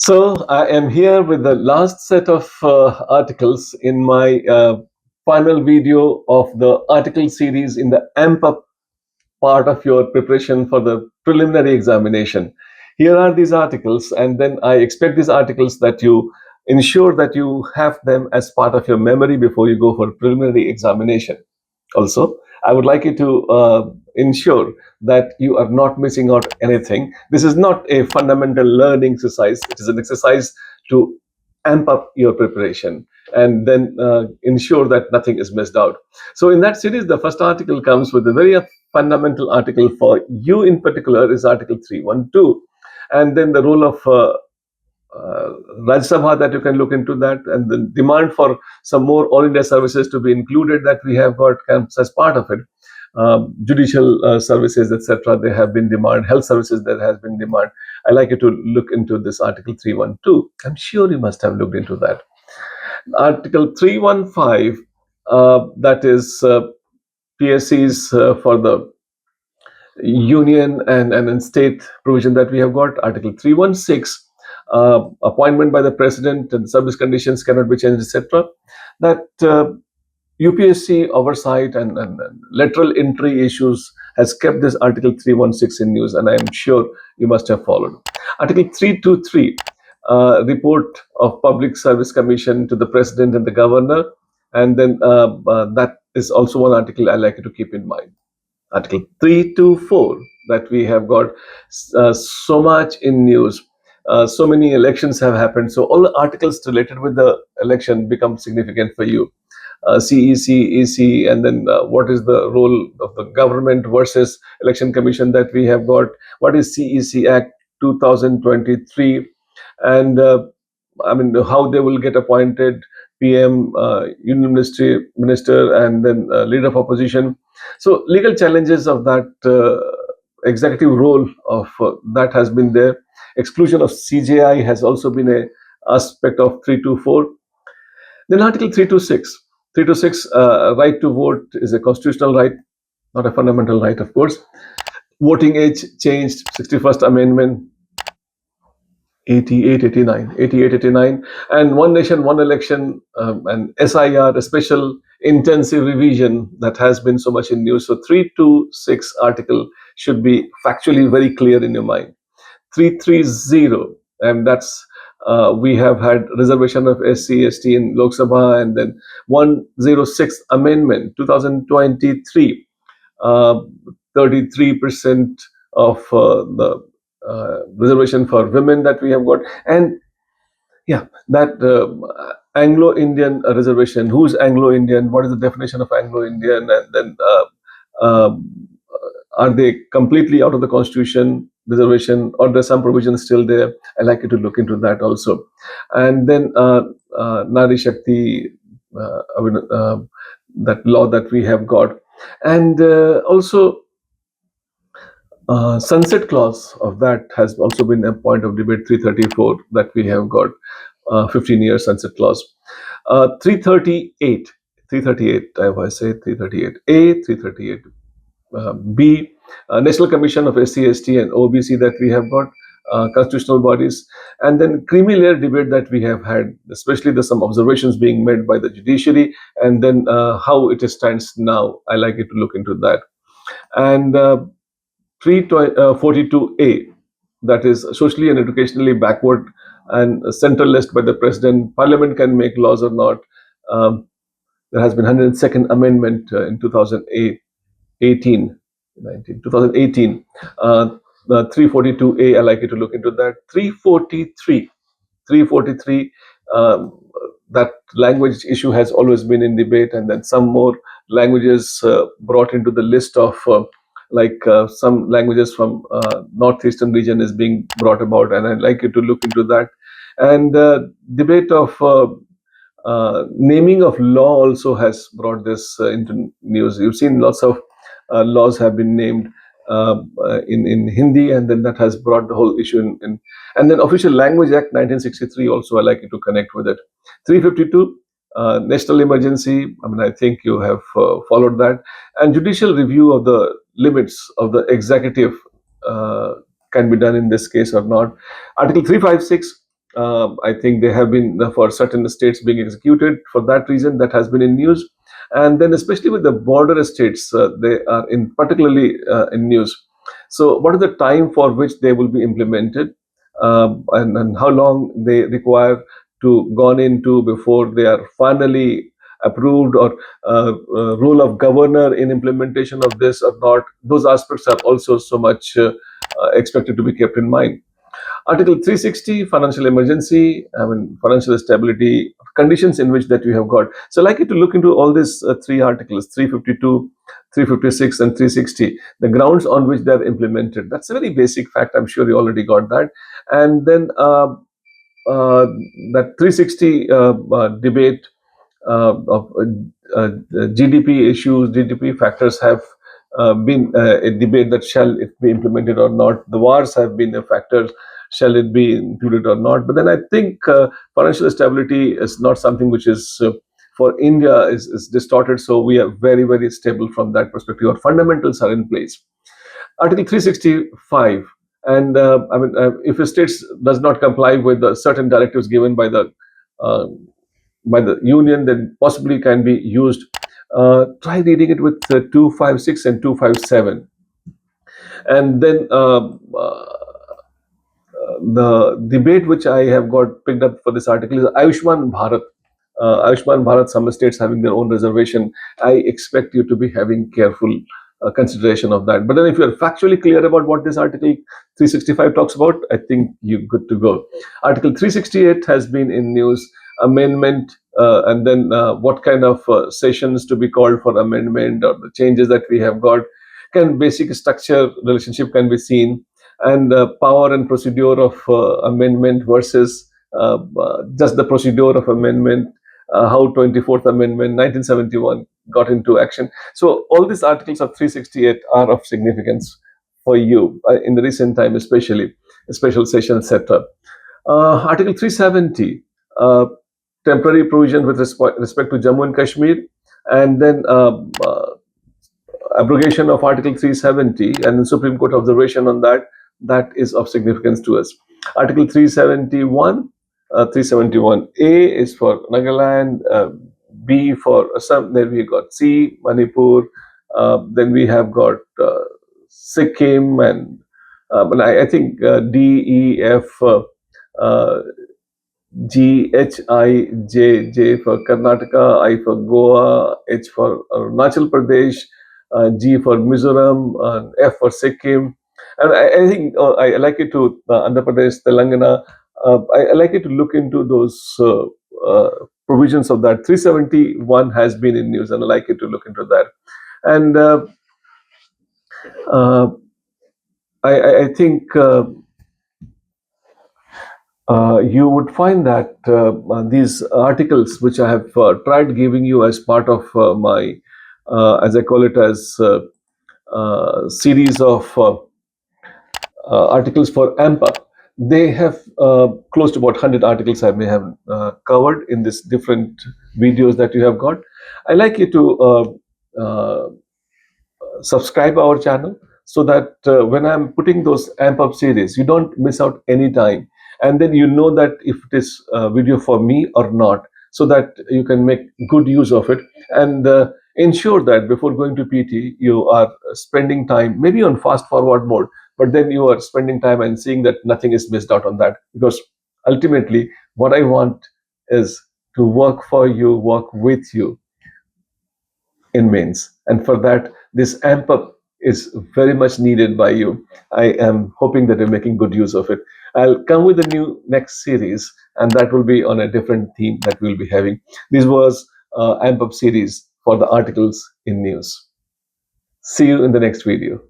So I am here with the last set of articles in my final video of the article series in the AMP up part of your preparation for the preliminary examination. Here are these articles, and then I expect these articles that you ensure that you have them as part of your memory before you go for preliminary examination. Also, I would like you to ensure that you are not missing out anything. This is not a fundamental learning exercise. It is an exercise to amp up your preparation and then ensure that nothing is missed out. So in that series, the first article comes with a very fundamental article for you in particular is Article 312. And then the role of Rajya Sabha, that you can look into that, and the demand for some more all India services to be included that we have got comes as part of it. Judicial services, etc. There have been demand. Health services, there has been demand. I like you to look into this Article 312. I'm sure you must have looked into that. Article 315, that is PSCs for the union and state provision that we have got. Article 316, appointment by the president and service conditions cannot be changed, etc. That UPSC oversight and lateral entry issues has kept this Article 316 in news, and I am sure you must have followed. Article 323, report of Public Service Commission to the President and the Governor, and then that is also one article I like you to keep in mind. Article 324, that we have got so much in news. So many elections have happened, so all the articles related with the election become significant for you. CEC, EC, and then what is the role of the government versus election commission that we have got, what is CEC Act 2023, and how they will get appointed, PM, union minister, and then leader of opposition. So legal challenges of that executive role of that has been there. Exclusion of CJI has also been a aspect of 324. Then Article 326. 326, right to vote is a constitutional right, not a fundamental right, of course. Voting age changed, 61st Amendment, 8889, and One Nation, One Election, and SIR, a special intensive revision that has been so much in news. So 326 article should be factually very clear in your mind. 330, and that's we have had reservation of SC, ST in Lok Sabha, and then 106th Amendment 2023, 33% of the reservation for women that we have got, and that Anglo-Indian reservation. Who's Anglo-Indian? What is the definition of Anglo-Indian? And then are they completely out of the Constitution reservation, or there's some provision still there? I like you to look into that also. And then Nari Shakti, that law that we have got, and also sunset clause of that has also been a point of debate. 334 that we have got, 15-year sunset clause. 338, if I say 338A, 338 B, National Commission of SC, ST, and OBC that we have got, constitutional bodies, and then creamy layer debate that we have had, especially there's some observations being made by the judiciary, and then how it stands now. I like you to look into that. And 342A, that is socially and educationally backward and centralist by the president. Parliament can make laws or not. There has been 102nd Amendment in 2018. The 342A, I like you to look into that. 343, that language issue has always been in debate, and then some more languages brought into the list of some languages from northeastern region is being brought about, and I'd like you to look into that. And debate of naming of law also has brought this into news. You've seen lots of laws have been named in Hindi, and then that has brought the whole issue in. And then Official Language Act 1963 also, I like you to connect with it. 352, national emergency. I think you have followed that. And judicial review of the limits of the executive can be done in this case or not. Article 356, I think they have been for certain states being executed. For that reason, that has been in news. And then, especially with the border states, they are in particularly in news. So, what is the time for which they will be implemented, and how long they require to gone into before they are finally approved, or role of governor in implementation of this or not? Those aspects are also so much expected to be kept in mind. Article 360, financial emergency, I mean, financial stability, conditions in which that you have got. So I'd like you to look into all these three articles, 352, 356, and 360, the grounds on which they are implemented. That's a very basic fact. I'm sure you already got that. And then that 360 debate of GDP issues, GDP factors have been a debate that shall it be implemented or not. The wars have been a factor, shall it be included or not. But then I think financial stability is not something which is for India is distorted. So we are very, very stable from that perspective. Our fundamentals are in place. Article 365, and I mean, if a state does not comply with the certain directives given uh, by the union, then possibly can be used. Try reading it with 256 and 257. And then the debate which I have got picked up for this article is Ayushman Bharat. Ayushman Bharat, some states having their own reservation. I expect you to be having careful consideration of that. But then if you're factually clear about what this article 365 talks about, I think you're good to go. Article 368 has been in news, amendment, and then what kind of sessions to be called for amendment, or the changes that we have got. Can basic structure relationship can be seen, and power and procedure of amendment versus just the procedure of amendment, how 24th Amendment 1971 got into action. So all these articles of 368 are of significance for you in the recent time, especially special session, etc. Article 370, temporary provision with respect to Jammu and Kashmir, and then abrogation of Article 370 and the Supreme Court observation on that, that is of significance to us. Article 371, 371A is for Nagaland, B for Assam, then we got C, Manipur, then we have got Sikkim, and I think D, E, F, G, H, I, J, J for Karnataka, I for Goa, H for Arunachal Pradesh, G for Mizoram, F for Sikkim. And I think I like it to Andhra Pradesh, Telangana. I like it to look into those provisions of that. 371 has been in news, and I like it to look into that. And uh, I think you would find that these articles, which I have tried giving you as part of my, as I call it, as series of articles for AMPA, they have close to about 100 articles I may have covered in this different videos that you have got. I like you to subscribe our channel, so that when I'm putting those amp up series, you don't miss out any time, and then you know that if it is a video for me or not, so that you can make good use of it, and ensure that before going to PT you are spending time maybe on fast forward mode, but then you are spending time and seeing that nothing is missed out on that, because ultimately what I want is to work for you, work with you in mains. And for that, this amp up is very much needed by you. I am hoping that you're making good use of it. I'll come with a new next series, and that will be on a different theme that we'll be having. This was amp up series for the articles in news. See you in the next video.